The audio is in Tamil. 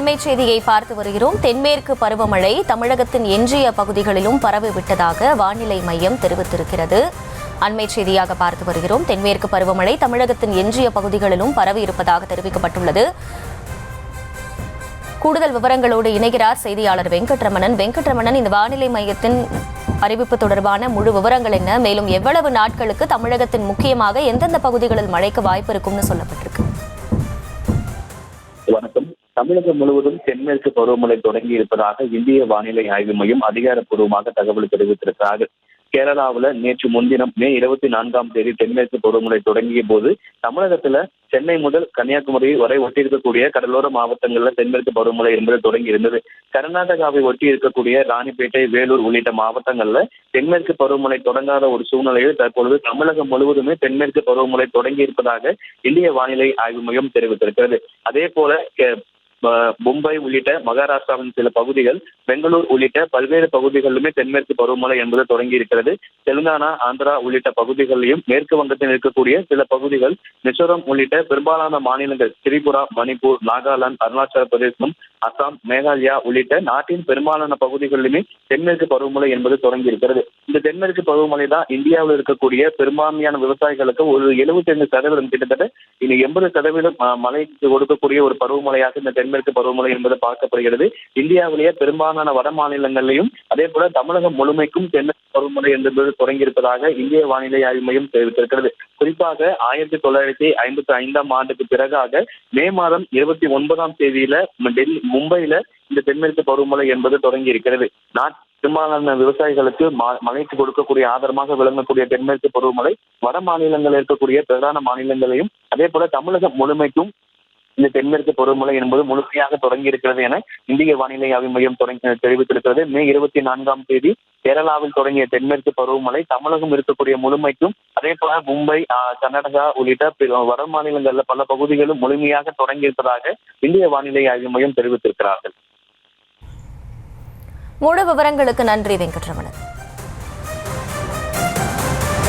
அண்மை செய்தியை பார்த்து வருகிறோம். தென்மேற்கு பருவமழை தமிழகத்தின் எஞ்சிய பகுதிகளிலும் பரவிவிட்டதாக வானிலை மையம் தெரிவித்திருக்கிறது. அண்மை செய்தியாக பார்த்து வருகிறோம். தென்மேற்கு பருவமழை தமிழகத்தின் எஞ்சிய பகுதிகளிலும் பரவி இருப்பதாக தெரிவிக்கப்பட்டுள்ளது. கூடுதல் விவரங்களோடு இணைகிறார் செய்தியாளர் வெங்கட்ரமணன். வெங்கட்ரமணன், இந்த வானிலை மையத்தின் அறிவிப்பு தொடர்பான முழு விவரங்கள் என்ன? மேலும் எவ்வளவு நாட்களுக்கு தமிழகத்தின் முக்கியமாக எந்தெந்த பகுதிகளில் மழைக்கு வாய்ப்பு இருக்கும்னு சொல்லப்பட்டிருக்கு? வணக்கம். தமிழகம் முழுவதும் தென்மேற்கு பருவமழை தொடங்கி இருப்பதாக இந்திய வானிலை ஆய்வு மையம் அதிகாரப்பூர்வமாக தகவல் தெரிவித்திருக்கிறார்கள். கேரளாவில் நேற்று முன்தினம் மே 24 தென்மேற்கு பருவமழை தொடங்கிய போது தமிழகத்துல சென்னை முதல் கன்னியாகுமரி வரை ஒட்டியிருக்கக்கூடிய கடலோர மாவட்டங்கள்ல தென்மேற்கு பருவமழை என்பது தொடங்கி இருந்தது. கர்நாடகாவை ஒட்டி இருக்கக்கூடிய ராணிப்பேட்டை, வேலூர் உள்ளிட்ட மாவட்டங்கள்ல தென்மேற்கு பருவமழை தொடங்காத ஒரு சூழ்நிலையில் தற்பொழுது தமிழகம் முழுவதுமே தென்மேற்கு பருவமழை தொடங்கி இருப்பதாக இந்திய வானிலை ஆய்வு மையம் தெரிவித்திருக்கிறது. அதே போல மும்பை உள்ளிட்ட மகாராஷ்டிராவின் சில பகுதிகள், பெங்களூர் உள்ளிட்ட பல்வேறு பகுதிகளிலுமே தென்மேற்கு பருவமழை என்பது தொடங்கி இருக்கிறது. தெலுங்கானா, ஆந்திரா உள்ளிட்ட பகுதிகளிலும் மேற்கு வங்கத்தில் இருக்கக்கூடிய சில பகுதிகள், மிசோரம் உள்ளிட்ட பெரும்பாலான மாநிலங்கள், திரிபுரா, மணிப்பூர், நாகாலாந்து, அருணாச்சல பிரதேசம், அசாம், மேகாலயா உள்ளிட்ட நாட்டின் பெரும்பாலான பகுதிகளிலுமே தென்மேற்கு பருவமழை என்பது தொடங்கி இருக்கிறது. இந்த தென்மேற்கு பருவமழை தான் இந்தியாவில் இருக்கக்கூடிய பெரும்பான்மையான விவசாயிகளுக்கு ஒரு 75% கிட்டத்தட்ட இந்த 80% மழை கொடுக்கக்கூடிய ஒரு பருவமழையாக இந்த தென்மேற்கு பருவமழை என்பது பார்க்கப்படுகிறது. இந்தியாவிலேயே பெரும்பாலான வட மாநிலங்களிலும் அதே போல தமிழகம் முழுமைக்கும் தென்மேற்கு பருவமழை என்பது தொடங்கியிருப்பதாக இந்திய வானிலை ஆய்வு மையம் தெரிவித்திருக்கிறது. குறிப்பாக 1955 ஆண்டுக்கு பிறகாக மே மாதம் 29 மும்பையில இந்த தென்மேற்கு பருவமழை என்பது தொடங்கி இருக்கிறது. பெரும்பாலான விவசாயிகளுக்கு மழைக்கு கொடுக்கக்கூடிய ஆதாரமாக விளங்கக்கூடிய தென்மேற்கு பருவமழை வட மாநிலங்களில் இருக்கக்கூடிய பிரதான மாநிலங்களையும் அதே போல தமிழகம் முழுமைக்கும் இந்த தென்மேற்கு பருவமழை என்பது முழுமையாக தொடங்கி இருக்கிறது என இந்திய வானிலை ஆய்வு மையம் தெரிவித்திருக்கிறது. மே 24 கேரளாவில் தொடங்கிய தென்மேற்கு பருவமழை தமிழகம் இருக்கக்கூடிய முழுமைக்கும் அதே போல மும்பை, கர்நாடகா உள்ளிட்ட வட மாநிலங்கள்ல பல பகுதிகளும் முழுமையாக தொடங்கி இருப்பதாக இந்திய வானிலை ஆய்வு மையம் தெரிவித்திருக்கிறார்கள். முழு விவரங்களுக்கு நன்றி வெங்கட்ரமணன்.